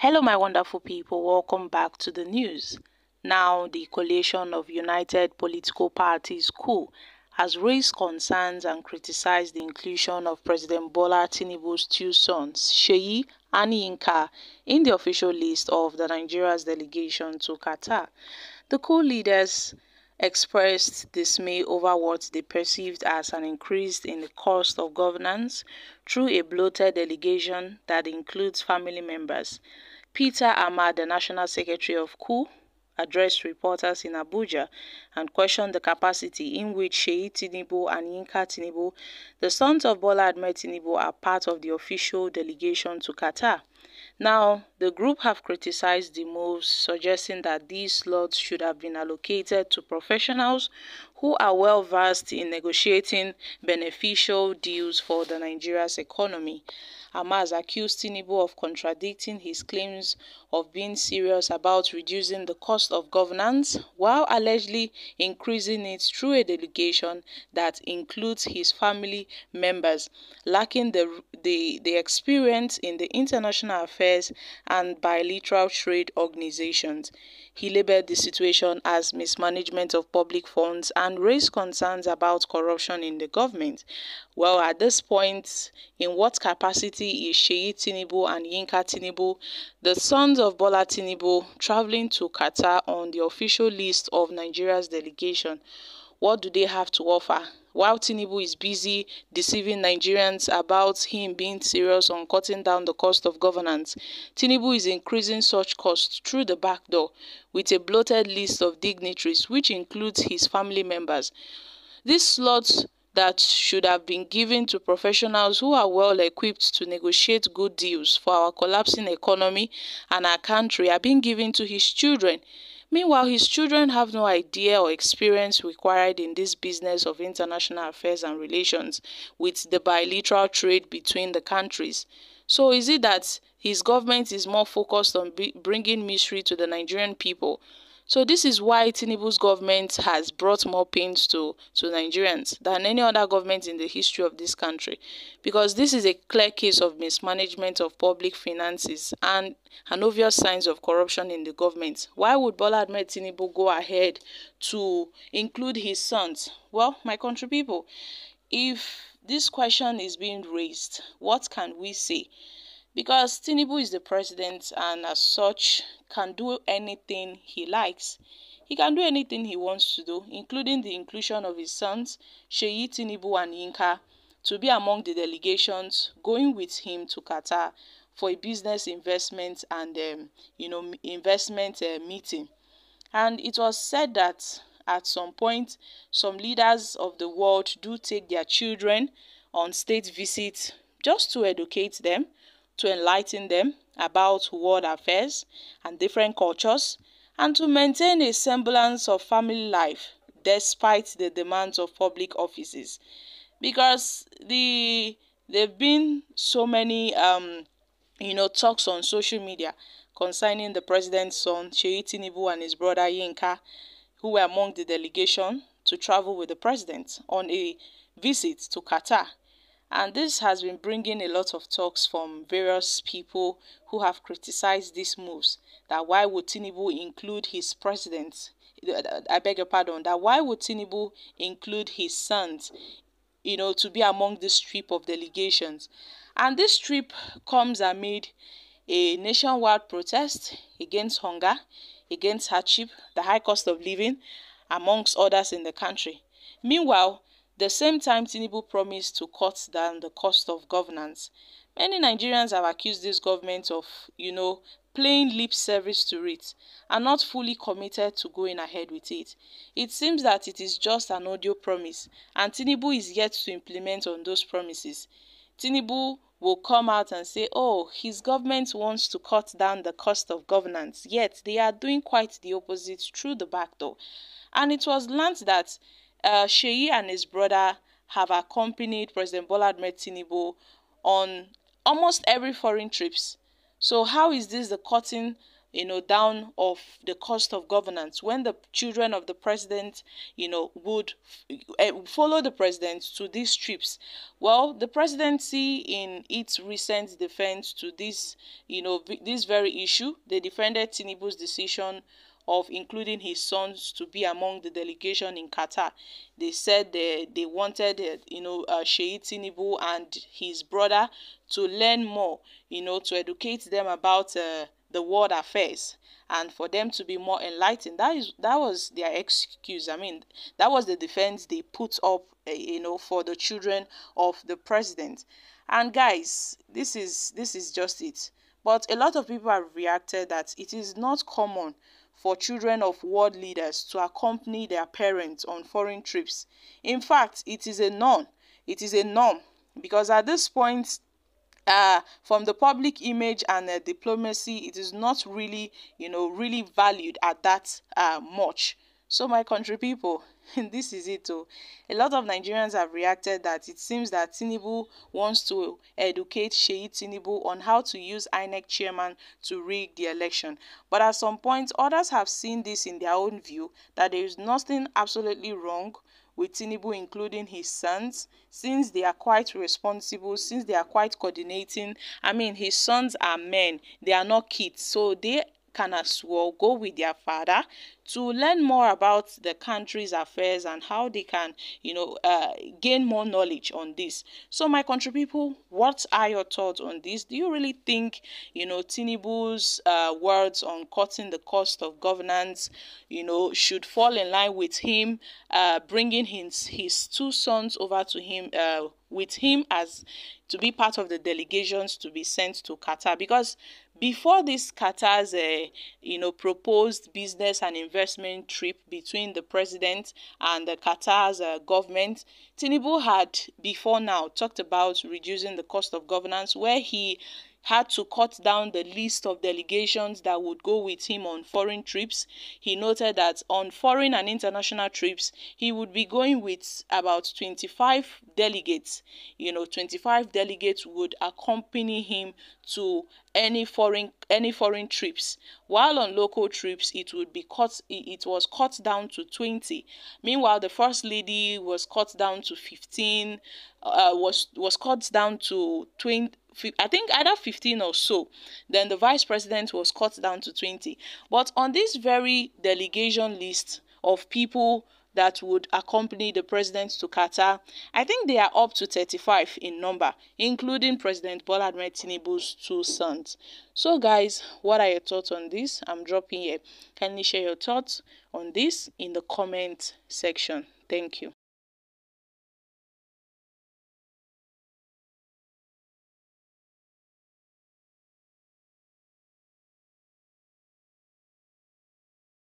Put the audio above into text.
Hello, my wonderful people. Welcome back to the news. Now, the coalition of united political parties, (CUP), has raised concerns and criticized the inclusion of President Bola Tinubu's two sons, Seyi and Yinka, in the official list of the Nigeria's delegation to Qatar. The CUP leaders expressed dismay over what they perceived as an increase in the cost of governance through a bloated delegation that includes family members. Peter Ahmad, the National Secretary of CUP, addressed reporters in Abuja and questioned the capacity in which Seyi Tinubu and Yinka Tinubu, the sons of Bola Ahmed Tinubu, are part of the official delegation to Qatar. Now, the group have criticized the moves, suggesting that these slots should have been allocated to professionals who are well versed in negotiating beneficial deals for the Nigeria's economy. Hamas accused Tinubu of contradicting his claims of being serious about reducing the cost of governance while allegedly increasing it through a delegation that includes his family members, lacking the experience in the international affairs and bilateral trade organizations. He labeled the situation as mismanagement of public funds and raised concerns about corruption in the government. Well, at this point, in what capacity is Seyi Tinubu and Yinka Tinubu, the sons of Bola Tinubu, traveling to Qatar on the official list of Nigeria's delegation? What do they have to offer? While Tinubu is busy deceiving Nigerians about him being serious on cutting down the cost of governance, Tinubu is increasing such costs through the back door with a bloated list of dignitaries, which includes his family members. These slots that should have been given to professionals who are well equipped to negotiate good deals for our collapsing economy and our country are being given to his children. Meanwhile, his children have no idea or experience required in this business of international affairs and relations with the bilateral trade between the countries. So is it that his government is more focused on bringing misery to the Nigerian people? So this is why Tinubu's government has brought more pains to Nigerians than any other government in the history of this country, because this is a clear case of mismanagement of public finances and an obvious signs of corruption in the government. Why would Bola Ahmed Tinubu go ahead to include his sons? Well, my country people, if this question is being raised, what can we say? Because Tinubu is the president and as such can do anything he likes. He can do anything he wants to do, including the inclusion of his sons, Seyi Tinubu and Yinka, to be among the delegations going with him to Qatar for a business investment and investment meeting. And it was said that at some point, some leaders of the world do take their children on state visits just to educate them, to enlighten them about world affairs and different cultures, and to maintain a semblance of family life despite the demands of public offices. Because there've been so many talks on social media concerning the president's son Seyi Tinubu and his brother Yinka, who were among the delegation to travel with the president on a visit to Qatar. And this has been bringing a lot of talks from various people who have criticized these moves. That why would Tinubu include his president? I beg your pardon. That why would Tinubu include his sons, to be among this trip of delegations? And this trip comes amid a nationwide protest against hunger, against hardship, the high cost of living, amongst others in the country. Meanwhile, the same time Tinubu promised to cut down the cost of governance, many Nigerians have accused this government of, playing lip service to it and not fully committed to going ahead with it. It seems that it is just an audio promise and Tinubu is yet to implement on those promises. Tinubu will come out and say, oh, his government wants to cut down the cost of governance, yet they are doing quite the opposite through the back door. And it was learnt that Seyi and his brother have accompanied President Bola Ahmed Tinubu on almost every foreign trips. So how is this the cutting down of the cost of governance when the children of the president, would follow the president to these trips. Well, the presidency, in its recent defense to this, this very issue, they defended Tinubu's decision of including his sons to be among the delegation in Qatar. They said they wanted, Sheikh Tinubu and his brother to learn more, to educate them about the world affairs, and for them to be more enlightened. That was their excuse. I mean, that was the defense they put up, for the children of the president. And guys, this is just it. But a lot of people have reacted that it is not common for children of world leaders to accompany their parents on foreign trips. In fact, it is a norm. It is a norm because at this point, from the public image and diplomacy, it is not really, really valued at that much. So my country people, this is it. Oh. A lot of Nigerians have reacted that it seems that Tinubu wants to educate Sheikh Tinubu on how to use INEC chairman to rig the election. But at some point, others have seen this in their own view, that there is nothing absolutely wrong with Tinubu including his sons, since they are quite responsible, since they are quite coordinating. I mean, his sons are men, they are not kids, so they can as well go with their father to learn more about the country's affairs and how they can, gain more knowledge on this. So my country people, what are your thoughts on this? Do you really think, Tinubu's words on cutting the cost of governance, should fall in line with him bringing his two sons over to him, with him as to be part of the delegations to be sent to Qatar? Because before this Qatar's, proposed business and investment trip between the president and the Qatar's government, Tinubu had before now talked about reducing the cost of governance, where he had to cut down the list of delegations that would go with him on foreign trips. He noted that on foreign and international trips, he would be going with about 25 delegates. 25 delegates would accompany him to any foreign trips, while on local trips it was cut down to 20. Meanwhile, the first lady was cut down to 15, was cut down to 20, I think either 15 or so. Then the vice president was cut down to 20. But on this very delegation list of people that would accompany the president to Qatar, I think they are up to 35 in number, including President Bola Ahmed Tinubu's two sons. So guys, what are your thoughts on this? I'm dropping here. Kindly share your thoughts on this in the comment section. Thank you.